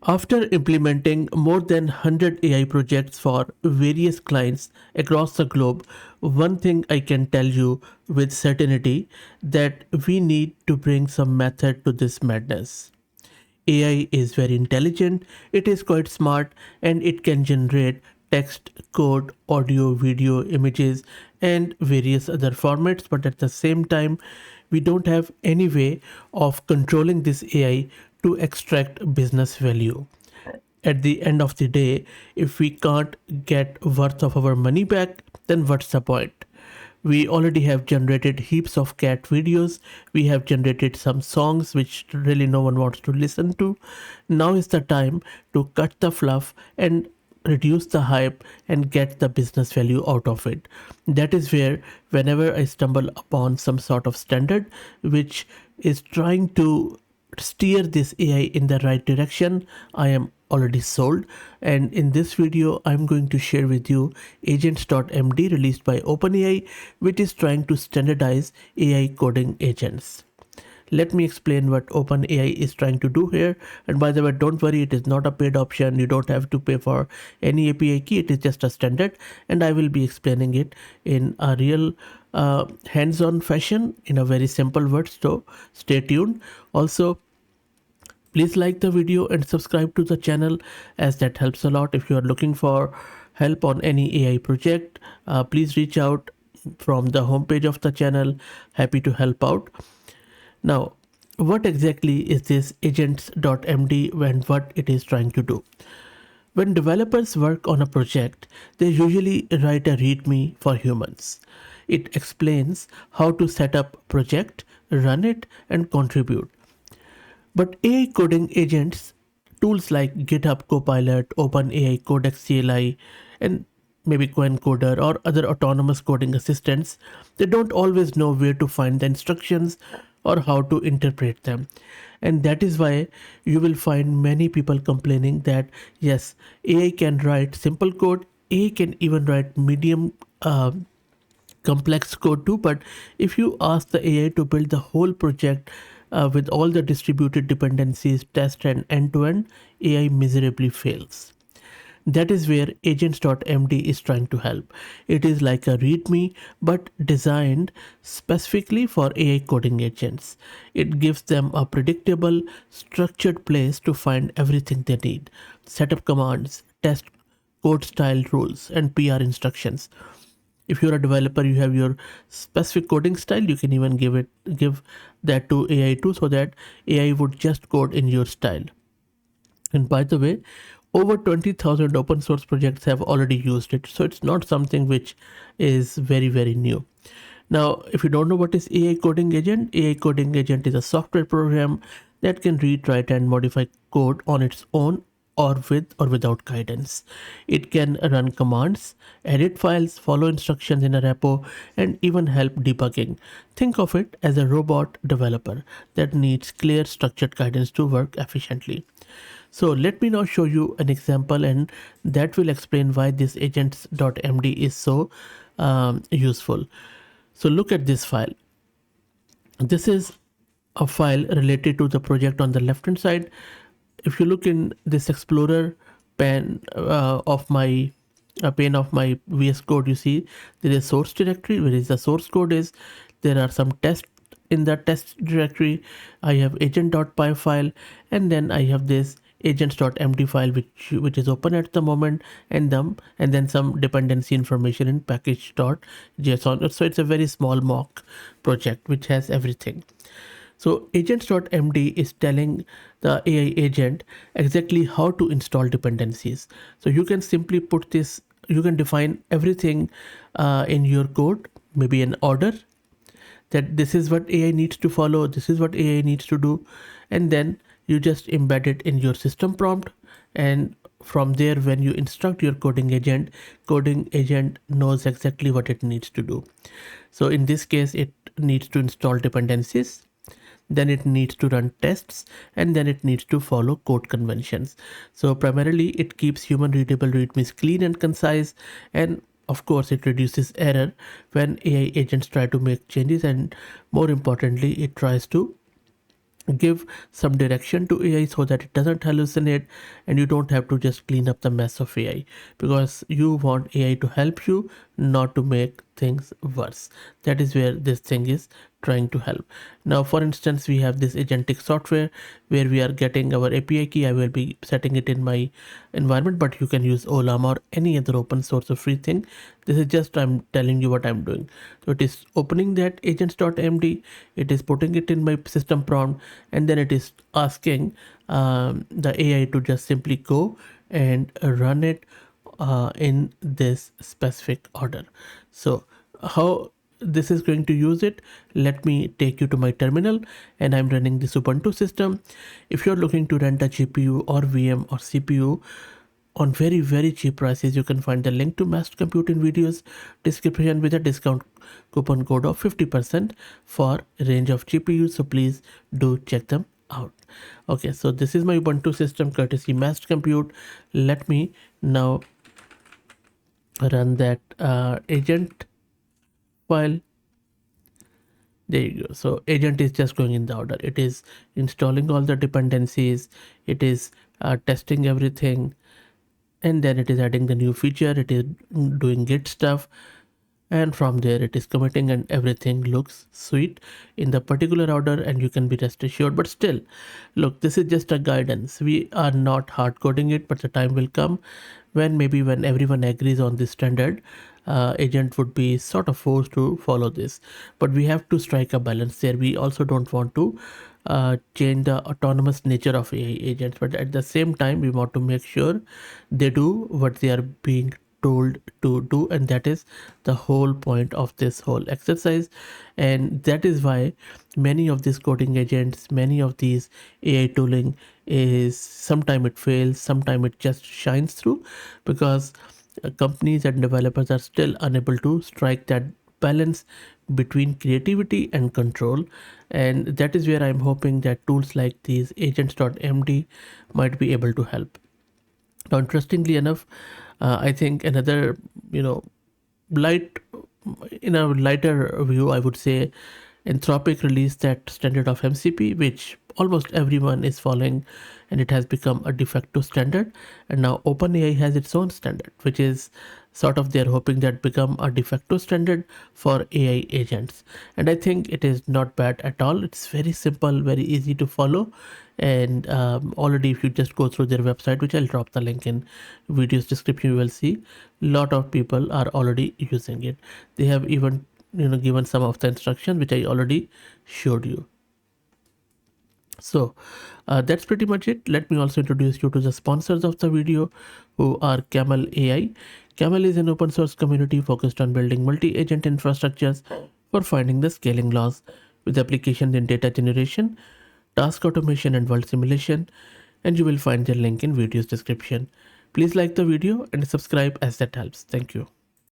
After implementing more than 100 AI projects for various clients across the globe, one thing I can tell you with certainty that we need to bring some method to this madness. AI is very intelligent, it is quite smart, and it can generate text, code, audio, video, images, and various other formats. But at the same time, we don't have any way of controlling this AI to extract business value. At the end of the day, if we can't get worth of our money back, then what's the point? We already have generated heaps of cat videos. We have generated some songs which really no one wants to listen to. Now is the time to cut the fluff and reduce the hype and get the business value out of it. That is where, whenever I stumble upon some sort of standard which is trying to steer this AI in the right direction, I am already sold. And in this video, I'm going to share with you AGENTS.md released by OpenAI, which is trying to standardize AI coding agents. Let me explain what OpenAI is trying to do here. And by the way, don't worry, it is not a paid option. You don't have to pay for any API key. It is just a standard. And I will be explaining it in a real hands-on fashion in a very simple words. So stay tuned. Also, please like the video and subscribe to the channel, as that helps a lot. If you are looking for help on any AI project, please reach out from the homepage of the channel. Happy to help out. Now, what exactly is this agents.md and what it is trying to do? When developers work on a project, they usually write a README for humans. It explains how to set up project, run it, and contribute. But AI coding agents, tools like GitHub Copilot, OpenAI Codex CLI, and maybe Coder or other autonomous coding assistants, they don't always know where to find the instructions or how to interpret them. And that is why you will find many people complaining that yes, AI can write simple code, AI can even write medium complex code too, but if you ask the AI to build the whole project with all the distributed dependencies, test and end-to-end, AI miserably fails. That is where agents.md is trying to help. It is like a README but designed specifically for AI coding agents. It gives them a predictable, structured place to find everything they need: setup commands, test code style rules, and PR instructions. If you're a developer, you have your specific coding style, you can even give that to AI too, so that AI would just code in your style. And by the way, over 20,000 open source projects have already used it, so it's not something which is very, very new. Now, if you don't know what is AI coding agent, AI coding agent is a software program that can read, write, and modify code on its own or with or without guidance. It can run commands, edit files, follow instructions in a repo, and even help debugging. Think of it as a robot developer that needs clear, structured guidance to work efficiently. So let me now show you an example, and that will explain why this agents.md is so useful. So look at this file. This is a file related to the project on the left hand side. If you look in this Explorer pane of my VS Code, you see there is source directory where is the source code is. There are some tests in the test directory. I have agent.py file, and then I have this agents.md file which is open at the moment, and then some dependency information in package.json. So it's a very small mock project which has everything. So agents.md is telling the AI agent exactly how to install dependencies. So you can simply put this, you can define everything in your code, maybe an order, that this is what AI needs to follow, this is what AI needs to do, and then you just embed it in your system prompt. And from there, when you instruct your coding agent knows exactly what it needs to do. So in this case, it needs to install dependencies, then it needs to run tests, and then it needs to follow code conventions. So primarily it keeps human readable readmes clean and concise, and of course it reduces error when AI agents try to make changes, and more importantly, it tries to give some direction to AI so that it doesn't hallucinate, and you don't have to just clean up the mess of AI, because you want AI to help you, not to make things worse. That is where this thing is trying to help. Now, for instance, we have this agentic software where we are getting our API key. I will be setting it in my environment, but you can use Olam or any other open source or free thing. This is just, I'm telling you what I'm doing. So it is opening that agents.md, it is putting it in my system prompt, and then it is asking the AI to just simply go and run it in this specific order. So how this is going to use it, let me take you to my terminal, and I'm running this Ubuntu system. If you're looking to rent a GPU or VM or CPU on very cheap prices, you can find the link to mass compute in videos description with a discount coupon code of 50% for range of GPUs, so please do check them out. Okay, so this is my Ubuntu system courtesy mass compute. Let me now run that agent file. There you go. So agent is just going in the order. It is installing all the dependencies, it is testing everything, and then it is adding the new feature, it is doing git stuff, and from there it is committing, and everything looks sweet in the particular order, and you can be rest assured. But still, look, this is just a guidance. We are not hard coding it, but the time will come when maybe when everyone agrees on this standard, agent would be sort of forced to follow this. But we have to strike a balance there. We also don't want to change the autonomous nature of AI agents, but at the same time we want to make sure they do what they are being told to do, and that is the whole point of this whole exercise. And that is why many of these coding agents, many of these AI tooling is, sometime it fails, sometime it just shines through, because companies and developers are still unable to strike that balance between creativity and control. And that is where I'm hoping that tools like these agents.md might be able to help. Now, interestingly enough, I think another, light, in a lighter view, I would say Anthropic released that standard of MCP, which almost everyone is following, and it has become a de facto standard. And now OpenAI has its own standard, which is sort of, they're hoping that become a de facto standard for AI agents. And I think it is not bad at all. It's very simple, very easy to follow. And already, if you just go through their website, which I'll drop the link in videos description, you will see a lot of people are already using it. They have even given some of the instruction which I already showed you. So that's pretty much it. Let me also introduce you to the sponsors of the video, who are Camel AI. Camel is an open source community focused on building multi-agent infrastructures for finding the scaling laws, with applications in data generation, task automation, and world simulation. And you will find the link in video's description. Please like the video and subscribe, as that helps. Thank you.